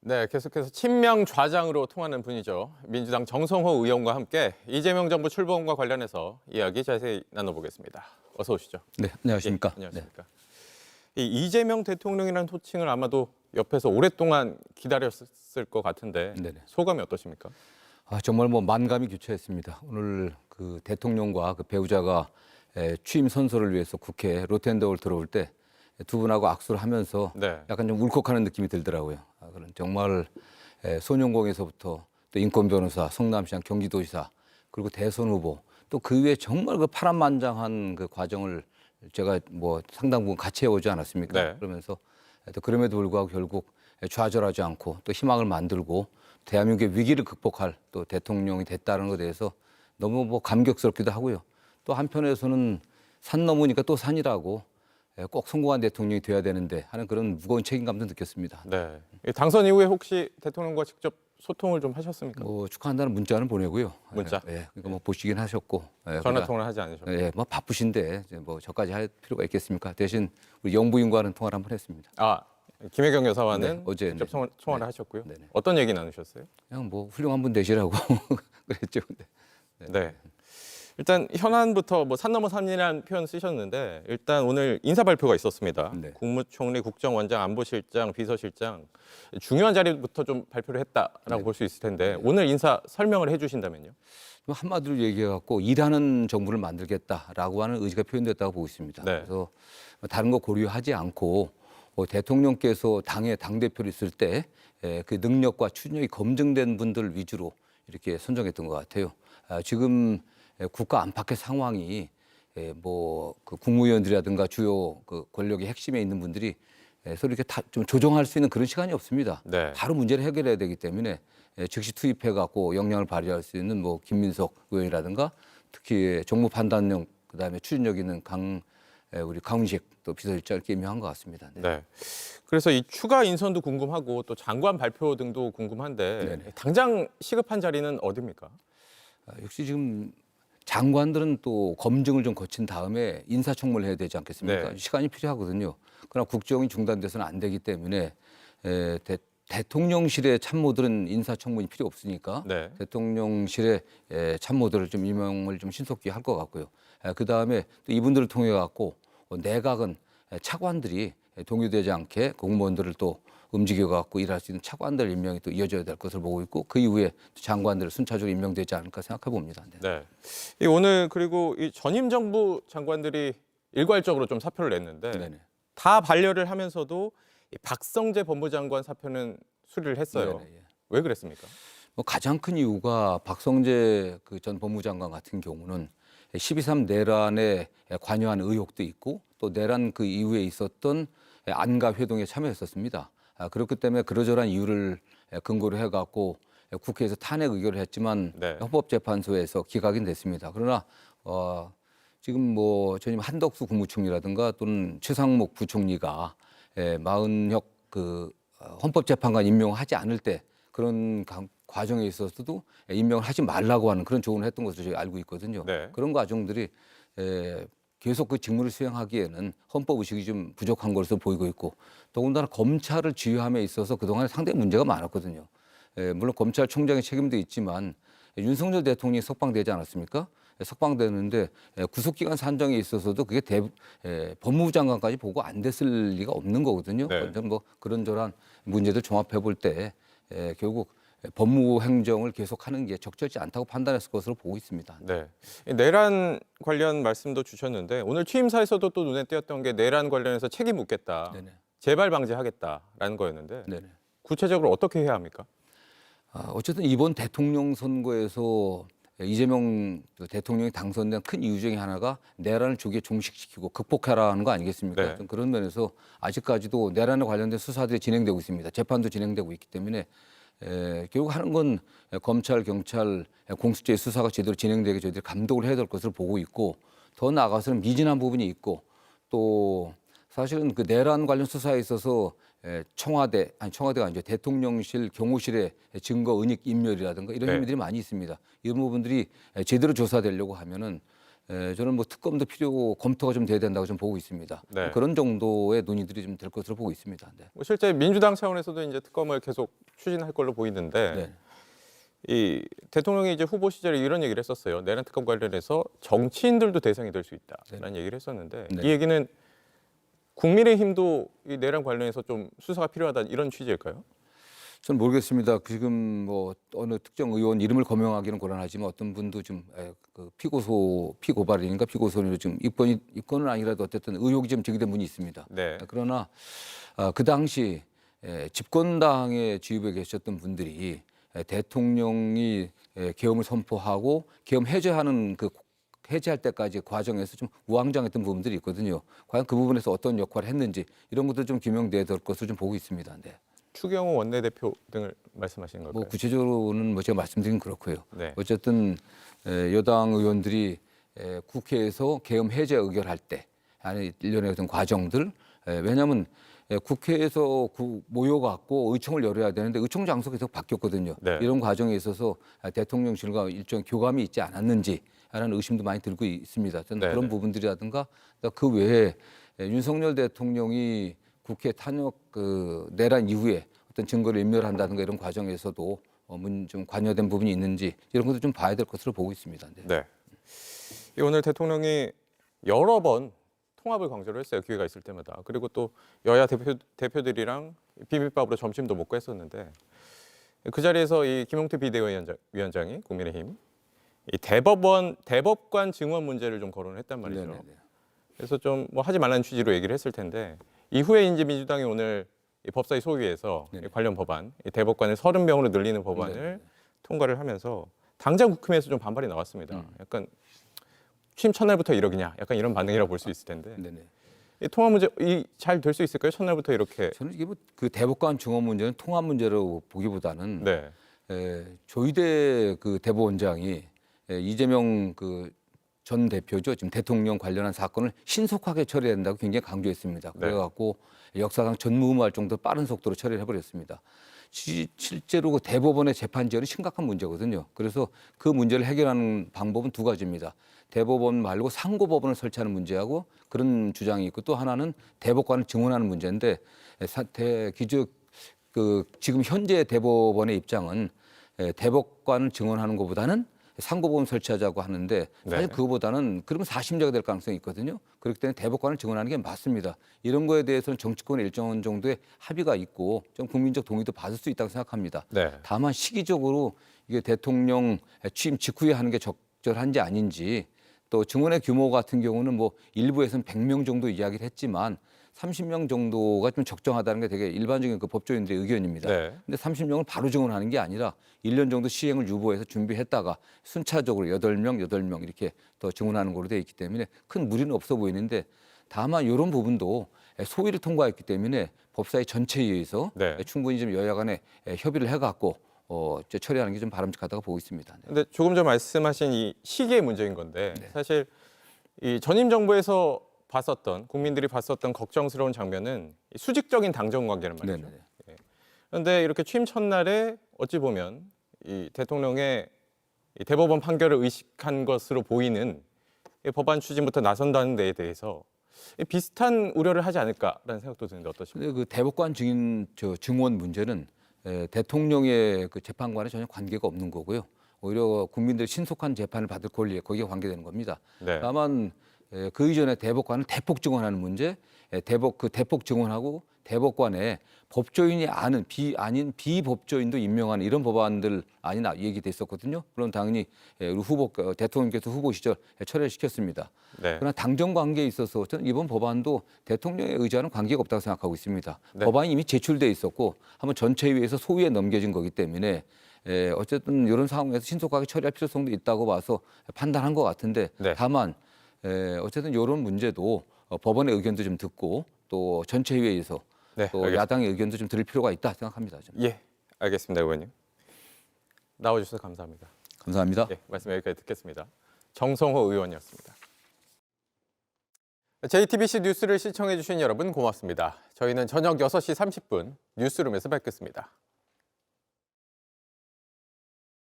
네, 계속해서 친명 좌장으로 통하는 분이죠. 민주당 정성호 의원과 함께 이재명 정부 출범과 관련해서 이야기 자세히 나눠보겠습니다. 어서 오시죠. 네, 안녕하십니까. 예, 안녕하십니까. 이 이재명 대통령이라는 호칭을 아마도 옆에서 오랫동안 기다렸을 것 같은데 네네. 소감이 어떠십니까? 정말 뭐 만감이 교차했습니다. 오늘 그 대통령과 그 배우자가 취임 선서를 위해서 국회 로텐더홀 들어올 때 두 분하고 악수를 하면서 네. 약간 좀 울컥하는 느낌이 들더라고요. 그런 정말 소년공에서부터 또 인권 변호사, 성남시장 경기도지사 그리고 대선 후보 또 그 위에 정말 그 파란만장한 그 과정을 제가 뭐 상당 부분 같이 해오지 않았습니까? 네. 그러면서 또 그럼에도 불구하고 결국 좌절하지 않고 또 희망을 만들고 대한민국의 위기를 극복할 또 대통령이 됐다는 것에 대해서 너무 뭐 감격스럽기도 하고요. 또 한편에서는 산 넘으니까 또 산이라고 꼭 성공한 대통령이 돼야 되는데 하는 그런 무거운 책임감도 느꼈습니다. 네. 이 당선 이후에 혹시 대통령과 직접 소통을 좀 하셨습니까? 뭐 축하한다는 문자는 보내고요. 문자? 그러니까 뭐 보시긴 하셨고. 전화 통화를 하지 않으셨고. 뭐 바쁘신데 이제 뭐 저까지 할 필요가 있겠습니까? 대신 우리 영부인과는 통화를 한번 했습니다. 아, 김혜경 여사와는 네, 어제, 직접 통화를 하셨고요. 네네. 어떤 얘기 나누셨어요? 그냥 뭐 훌륭한 분 되시라고 그랬죠. 네. 일단 현안부터 뭐 산 넘어 산이라는 표현 쓰셨는데 일단 오늘 인사 발표가 있었습니다. 네. 국무총리, 국정원장, 안보실장, 비서실장 중요한 자리부터 좀 발표를 했다라고 네. 볼 수 있을 텐데 오늘 인사 설명을 해주신다면요? 좀 한마디로 얘기해갖고 일하는 정부를 만들겠다라고 하는 의지가 표현됐다고 보고 있습니다. 네. 그래서 다른 거 고려하지 않고 대통령께서 당대표로 있을 때 그 능력과 추진력이 검증된 분들 위주로 이렇게 선정했던 것 같아요. 지금 국가 안팎의 상황이 뭐그 국무위원들이라든가 주요 그 권력의 핵심에 있는 분들이 서로 이렇게 다 좀 조정할 수 있는 그런 시간이 없습니다. 네. 바로 문제를 해결해야 되기 때문에 즉시 투입해 갖고 역량을 발휘할 수 있는 뭐 김민석 의원이라든가 특히 정무 판단력 그다음에 추진력 있는 우리 강훈식 또 비서실장을 임명한 것 같습니다. 네. 네. 그래서 이 추가 인선도 궁금하고 또 장관 발표 등도 궁금한데 네네. 당장 시급한 자리는 어디입니까? 역시 지금 장관들은 또 검증을 좀 거친 다음에 인사청문을 해야 되지 않겠습니까? 네. 시간이 필요하거든요. 그러나 국정이 중단돼서는 안 되기 때문에 대통령실의 참모들은 인사청문이 필요 없으니까 네. 대통령실의 참모들을 좀 임명을 좀 신속히 할 것 같고요. 그 다음에 또 이분들을 통해 갖고 내각은 차관들이 동요되지 않게 공무원들을 또 움직여 갖고 일할 수 있는 차관들 임명이 또 이어져야 될 것을 보고 있고 그 이후에 장관들 순차적으로 임명되지 않을까 생각해 봅니다. 네. 네. 이 오늘 그리고 이 전임 정부 장관들이 일괄적으로 좀 사표를 냈는데 네네. 다 반려를 하면서도 이 박성재 법무장관 사표는 수리를 했어요. 네네, 예. 왜 그랬습니까? 뭐 가장 큰 이유가 박성재 그 전 법무장관 같은 경우는 12.3 내란에 관여한 의혹도 있고 또 내란 그 이후에 있었던 안가 회동에 참여했었습니다. 그렇기 때문에 그러저러한 이유를 근거로 해갖고 국회에서 탄핵 의결을 했지만 네. 헌법재판소에서 기각이 됐습니다. 그러나 지금 뭐 전임 한덕수 국무총리라든가 또는 최상목 부총리가 마은혁 그 헌법재판관 임명하지 않을 때 그런 과정에 있어서도 임명을 하지 말라고 하는 그런 조언을 했던 것으로 저희가 알고 있거든요. 네. 그런 과정들이 계속 그 직무를 수행하기에는 헌법 의식이 좀 부족한 것으로 보이고 있고 더군다나 검찰을 지휘함에 있어서 그동안 상당히 문제가 많았거든요. 물론 검찰총장의 책임도 있지만 윤석열 대통령이 석방되지 않았습니까? 석방되는데 구속기간 산정에 있어서도 그게 법무부 장관까지 보고 안 됐을 리가 없는 거거든요. 네. 뭐 그런저런 문제들 종합해 볼 때 결국 법무부 행정을 계속하는 게 적절치 않다고 판단했을 것으로 보고 있습니다. 네. 이 내란 관련 말씀도 주셨는데 오늘 취임사에서도 또 눈에 띄었던 게 내란 관련해서 책임 묻겠다. 네네. 재발 방지하겠다라는 거였는데 네네. 구체적으로 어떻게 해야 합니까? 어쨌든 이번 대통령 선거에서 이재명 대통령이 당선된 큰 이유 중에 하나가 내란을 조기에 종식시키고 극복하라는 거 아니겠습니까? 네. 그런 면에서 아직까지도 내란에 관련된 수사들이 진행되고 있습니다. 재판도 진행되고 있기 때문에 결국 하는 건 검찰, 경찰, 공수처의 수사가 제대로 진행되게 저희들이 감독을 해야 될 것으로 보고 있고 더 나아가서는 미진한 부분이 있고 또 사실은 그 내란 관련 수사에 있어서 청와대가 아니죠. 대통령실, 경호실의 증거 은닉 인멸이라든가 이런 네. 혐의들이 많이 있습니다. 이런 부분들이 제대로 조사되려고 하면은 저는 뭐 특검도 검토가 좀 돼야 된다고 좀 보고 있습니다. 네. 그런 정도의 논의들이 좀 될 것으로 보고 있습니다. 네. 뭐 실제 민주당 차원에서도 이제 특검을 계속 추진할 걸로 보이는데 네. 이 대통령이 이제 후보 시절에 이런 얘기를 했었어요. 내란 특검 관련해서 정치인들도 대상이 될 수 있다라는 얘기를 했었는데 네. 이 얘기는 국민의힘도 이 내란 관련해서 좀 수사가 필요하다 이런 취지일까요? 저는 모르겠습니다. 지금 뭐 어느 특정 의원 이름을 거명하기는 곤란하지만 어떤 분도 좀 그 피고발인가 피고소로 좀 입건은 아니라도 어쨌든 의혹이 좀 제기된 분이 있습니다. 네. 그러나 그 당시 집권당에 지휘부에 계셨던 분들이 대통령이 계엄을 선포하고 계엄 해제하는 해제할 때까지 과정에서 좀 우왕좌왕했던 부분들이 있거든요. 과연 그 부분에서 어떤 역할을 했는지 이런 것도 좀 규명돼야 될 것을 좀 보고 있습니다. 네. 추경호 원내대표 등을 말씀하시는 걸까요? 뭐 구체적으로는 뭐 제가 말씀드린 그렇고요. 네. 어쨌든 여당 의원들이 국회에서 계엄 해제 의결할 때 아니 일련의 어떤 과정들 왜냐하면 국회에서 모여갖고 의총을 열어야 되는데 의총 장소가 계속 바뀌었거든요. 네. 이런 과정에 있어서 대통령실과 일정 교감이 있지 않았는지라는 의심도 많이 들고 있습니다. 저는 네, 그런 네. 부분들이라든가 그 외에 윤석열 대통령이 국회 탄핵 내란 이후에 어떤 증거를 인멸한다든가 이런 과정에서도 좀 관여된 부분이 있는지 이런 것도 좀 봐야 될 것으로 보고 있습니다. 네. 네. 이 오늘 대통령이 여러 번 통합을 강조를 했어요. 기회가 있을 때마다. 그리고 또 여야 대표들이랑 비빔밥으로 점심도 먹고 했었는데 그 자리에서 이 김용태 비대위원장이 국민의힘 이 대법관 증언 문제를 좀 거론을 했단 말이죠. 네네네. 그래서 좀 뭐 하지 말라는 취지로 얘기를 했을 텐데 이후에 이제 민주당이 오늘 이 법사위 소위에서 이 관련 법안, 이 대법관을 30명으로 늘리는 법안을 네네. 통과를 하면서 당장 국힘에서 좀 반발이 나왔습니다. 약간 취임 첫날부터 이러기냐, 약간 이런 반응이라고 볼 수 있을 텐데 네네. 이 통합 문제 잘 될 수 있을까요? 첫날부터 이렇게? 저는 이게 뭐 그 대법관 증언 문제는 통합 문제로 보기보다는 네, 조희대 그 대법원장이 이재명 그 전 대표죠. 지금 대통령 관련한 사건을 신속하게 처리해야 된다고 굉장히 강조했습니다. 네. 그래갖고 역사상 전무후무할 정도로 빠른 속도로 처리를 해버렸습니다. 실제로 그 대법원의 재판 지연이 심각한 문제거든요. 그래서 그 문제를 해결하는 방법은 두 가지입니다. 대법원 말고 상고법원을 설치하는 문제하고 그런 주장이 있고 또 하나는 대법관을 증언하는 문제인데 지금 현재 대법원의 입장은 대법관을 증언하는 것보다는 상고법원 설치하자고 하는데 사실 네. 그거보다는 그러면 4심제가 될 가능성이 있거든요. 그렇기 때문에 대법관을 증언하는 게 맞습니다. 이런 거에 대해서는 정치권의 일정 정도의 합의가 있고 좀 국민적 동의도 받을 수 있다고 생각합니다. 네. 다만 시기적으로 이게 대통령 취임 직후에 하는 게 적절한지 아닌지 또 증언의 규모 같은 경우는 뭐 일부에서는 100명 정도 이야기를 했지만 30명 정도가 좀 적정하다는 게 되게 일반적인 그 법조인들의 의견입니다. 네. 근데 30명을 바로 증언하는 게 아니라 1년 정도 시행을 유보해서 준비했다가 순차적으로 8명 이렇게 더 증언하는 걸로 되어 있기 때문에 큰 무리는 없어 보이는데 다만 이런 부분도 소위를 통과했기 때문에 법사위 전체에 의해서 네. 충분히 좀 여야 간에 협의를 해갖고 처리하는 게 좀 바람직하다고 보고 있습니다. 네. 근데 조금 전 말씀하신 이 시기의 문제인 건데 사실 이 전임 정부에서 봤었던 국민들이 봤었던 걱정스러운 장면은 이 수직적인 당정 관계란 말이죠. 네네. 그런데 이렇게 취임 첫날에 어찌 보면 이 대통령의 이 대법원 판결을 의식한 것으로 보이는 이 법안 추진부터 나선다는 데에 대해서 이 비슷한 우려를 하지 않을까라는 생각도 드는데 어떠십니까? 근데 그 대법관 증언 문제는 대통령의 그 재판관에 전혀 관계가 없는 거고요. 오히려 국민들이 신속한 재판을 받을 권리에 거기에 관계되는 겁니다. 네. 다만 그 이전에 대법관을 대폭 증언하는 문제, 대폭 증언하고 대법관에 법조인이 아닌 비법조인도 임명하는 이런 법안들 아니나 얘기됐었거든요. 물론 당연히 우리 대통령께서 후보 시절 처리를 시켰습니다. 네. 그러나 당정 관계에 있어서 저는 이번 법안도 대통령의 의지와는 관계가 없다고 생각하고 있습니다. 네. 법안이 이미 제출돼 있었고 한번 전체위에서 소위에 넘겨진 거기 때문에 어쨌든 이런 상황에서 신속하게 처리할 필요성도 있다고 봐서 판단한 것 같은데 네. 다만 어쨌든 이런 문제도 법원의 의견도 좀 듣고 또 전체회의에서 네, 또 알겠습니다. 야당의 의견도 좀 들을 필요가 있다 생각합니다. 저는. 예, 알겠습니다, 의원님. 나와주셔서 감사합니다. 감사합니다. 예, 말씀 여기까지 듣겠습니다. 정성호 의원이었습니다. JTBC 뉴스를 시청해 주신 여러분 고맙습니다. 저희는 저녁 6시 30분 뉴스룸에서 뵙겠습니다.